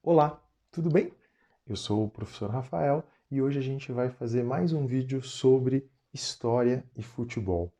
Olá, tudo bem? Eu sou o professor Rafael e hoje a gente vai fazer mais um vídeo sobre história e futebol.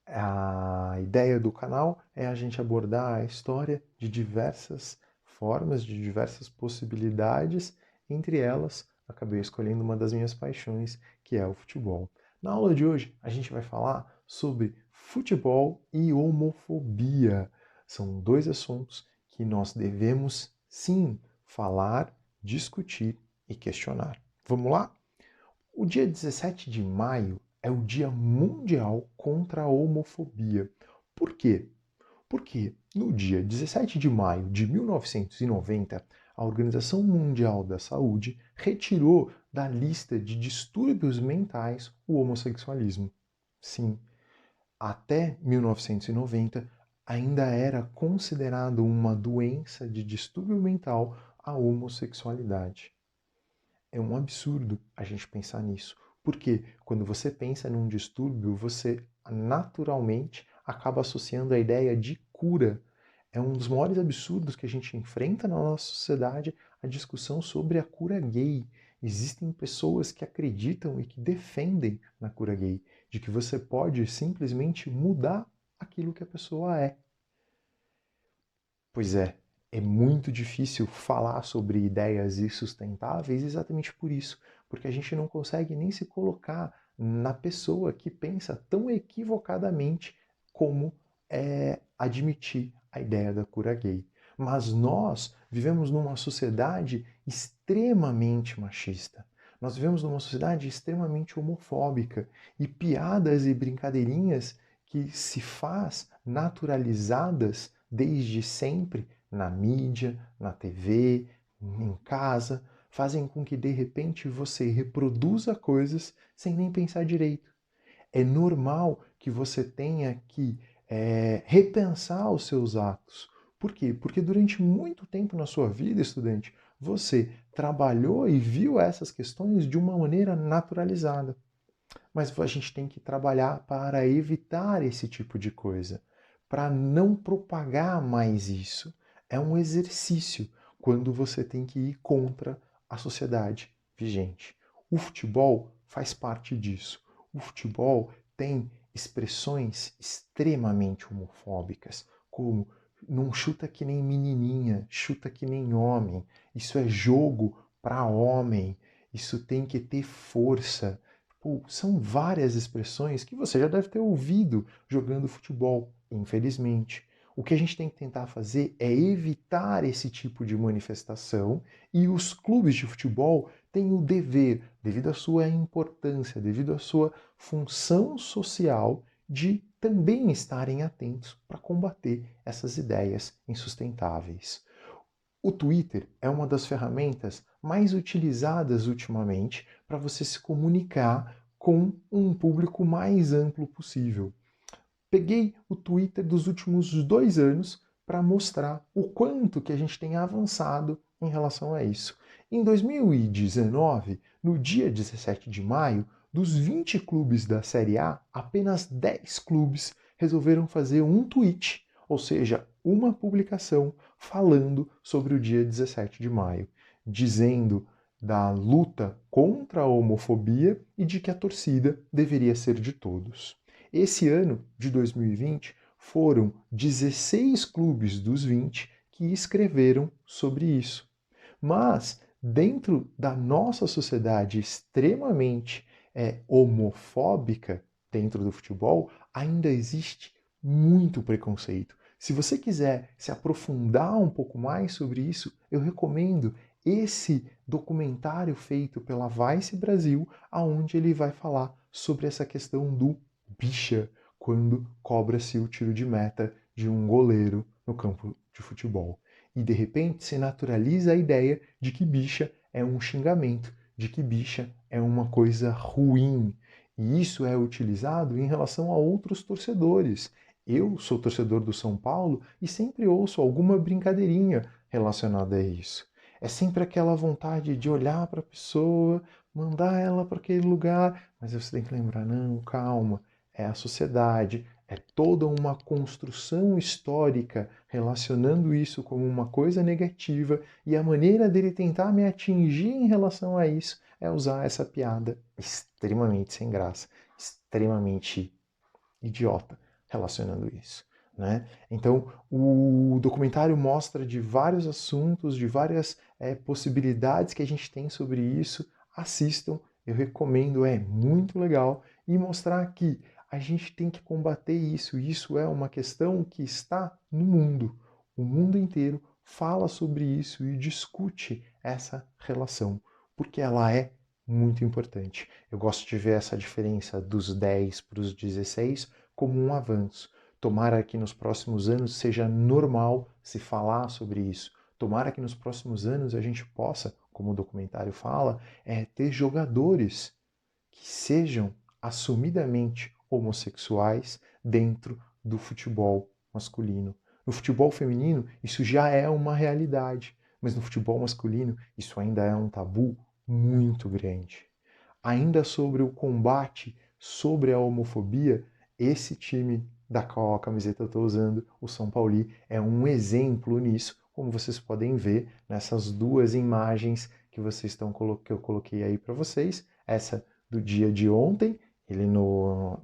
A ideia do canal é a gente abordar a história de diversas formas, de diversas possibilidades, entre elas, acabei escolhendo uma das minhas paixões, que é o futebol. Na aula de hoje, a gente vai falar sobre futebol e homofobia. São dois assuntos que nós devemos, sim, falar, discutir e questionar. Vamos lá? O dia 17 de maio é o Dia Mundial contra a Homofobia. Por quê? Porque no dia 17 de maio de 1990, a Organização Mundial da Saúde retirou da lista de distúrbios mentais o homossexualismo. Sim, até 1990 ainda era considerado uma doença de distúrbio mental a homossexualidade. É um absurdo a gente pensar nisso. Porque quando você pensa num distúrbio, você naturalmente acaba associando a ideia de cura. É um dos maiores absurdos que a gente enfrenta na nossa sociedade a discussão sobre a cura gay. Existem pessoas que acreditam e que defendem na cura gay, de que você pode simplesmente mudar aquilo que a pessoa é. Pois é muito difícil falar sobre ideias insustentáveis exatamente por isso, porque a gente não consegue nem se colocar na pessoa que pensa tão equivocadamente como admitir a ideia da cura gay. Mas nós vivemos numa sociedade extremamente machista. Nós vivemos numa sociedade extremamente homofóbica e piadas e brincadeirinhas que se faz naturalizadas desde sempre na mídia, na TV, em casa, fazem com que de repente você reproduza coisas sem nem pensar direito. É normal que você tenha que repensar os seus atos. Por quê? Porque durante muito tempo na sua vida, estudante, você trabalhou e viu essas questões de uma maneira naturalizada. Mas a gente tem que trabalhar para evitar esse tipo de coisa, para não propagar mais isso. É um exercício quando você tem que ir contra a sociedade vigente. O futebol faz parte disso. O futebol tem expressões extremamente homofóbicas, como não chuta que nem menininha, chuta que nem homem. Isso é jogo para homem. Isso tem que ter força. Pô, são várias expressões que você já deve ter ouvido jogando futebol, infelizmente. O que a gente tem que tentar fazer é evitar esse tipo de manifestação e os clubes de futebol têm o dever, devido à sua importância, devido à sua função social, de também estarem atentos para combater essas ideias insustentáveis. O Twitter é uma das ferramentas mais utilizadas ultimamente para você se comunicar com um público mais amplo possível. Peguei o Twitter dos últimos 2 anos para mostrar o quanto que a gente tem avançado em relação a isso. Em 2019, no dia 17 de maio, dos 20 clubes da Série A, apenas 10 clubes resolveram fazer um tweet, ou seja, uma publicação falando sobre o dia 17 de maio, dizendo da luta contra a homofobia e de que a torcida deveria ser de todos. Esse ano de 2020 foram 16 clubes dos 20 que escreveram sobre isso. Mas, dentro da nossa sociedade extremamente homofóbica, dentro do futebol, ainda existe muito preconceito. Se você quiser se aprofundar um pouco mais sobre isso, eu recomendo esse documentário feito pela Vice Brasil, aonde ele vai falar sobre essa questão do bicha quando cobra-se o tiro de meta de um goleiro no campo de futebol. E de repente se naturaliza a ideia de que bicha é um xingamento, de que bicha é uma coisa ruim. E isso é utilizado em relação a outros torcedores. Eu sou torcedor do São Paulo e sempre ouço alguma brincadeirinha relacionada a isso. É sempre aquela vontade de olhar para a pessoa, mandar ela para aquele lugar, mas você tem que lembrar, não, calma, é a sociedade, É toda uma construção histórica relacionando isso como uma coisa negativa e a maneira dele tentar me atingir em relação a isso é usar essa piada extremamente sem graça, extremamente idiota relacionando isso. Né? Então, o documentário mostra de vários assuntos, de várias possibilidades que a gente tem sobre isso. Assistam, eu recomendo, é muito legal. E mostrar que a gente tem que combater isso. Isso é uma questão que está no mundo. O mundo inteiro fala sobre isso e discute essa relação, porque ela é muito importante. Eu gosto de ver essa diferença dos 10 para os 16 como um avanço. Tomara que nos próximos anos seja normal se falar sobre isso. Tomara que nos próximos anos a gente possa, como o documentário fala, ter jogadores que sejam assumidamente homossexuais dentro do futebol masculino. No futebol feminino, isso já é uma realidade, mas no futebol masculino, isso ainda é um tabu muito grande. Ainda sobre o combate sobre a homofobia, esse time da qual a camiseta eu estou usando, o São Paulo, é um exemplo nisso, como vocês podem ver nessas duas imagens que que eu coloquei aí para vocês. Essa do dia de ontem, ele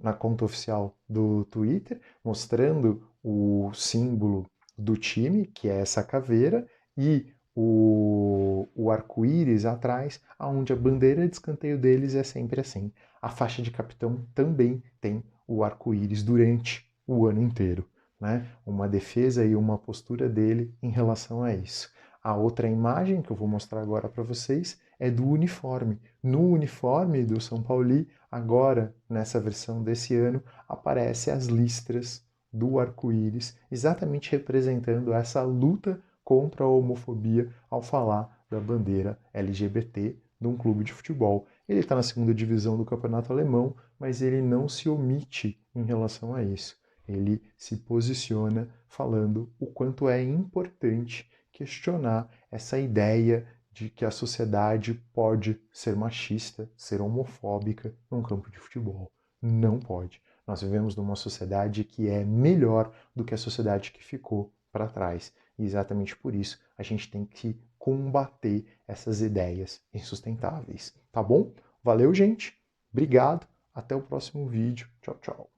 na conta oficial do Twitter, mostrando o símbolo do time, que é essa caveira, e o arco-íris atrás, onde a bandeira de escanteio deles é sempre assim. A faixa de capitão também tem o arco-íris durante o ano inteiro. Né? Uma defesa e uma postura dele em relação a isso. A outra imagem que eu vou mostrar agora para vocês é do uniforme. No uniforme do São Paulo, agora, nessa versão desse ano, aparecem as listras do arco-íris, exatamente representando essa luta contra a homofobia ao falar da bandeira LGBT de um clube de futebol. Ele está na segunda divisão do campeonato alemão, mas ele não se omite em relação a isso. Ele se posiciona falando o quanto é importante questionar essa ideia de que a sociedade pode ser machista, ser homofóbica num campo de futebol. Não pode. Nós vivemos numa sociedade que é melhor do que a sociedade que ficou para trás. E exatamente por isso a gente tem que combater essas ideias insustentáveis. Tá bom? Valeu, gente. Obrigado. Até o próximo vídeo. Tchau, tchau.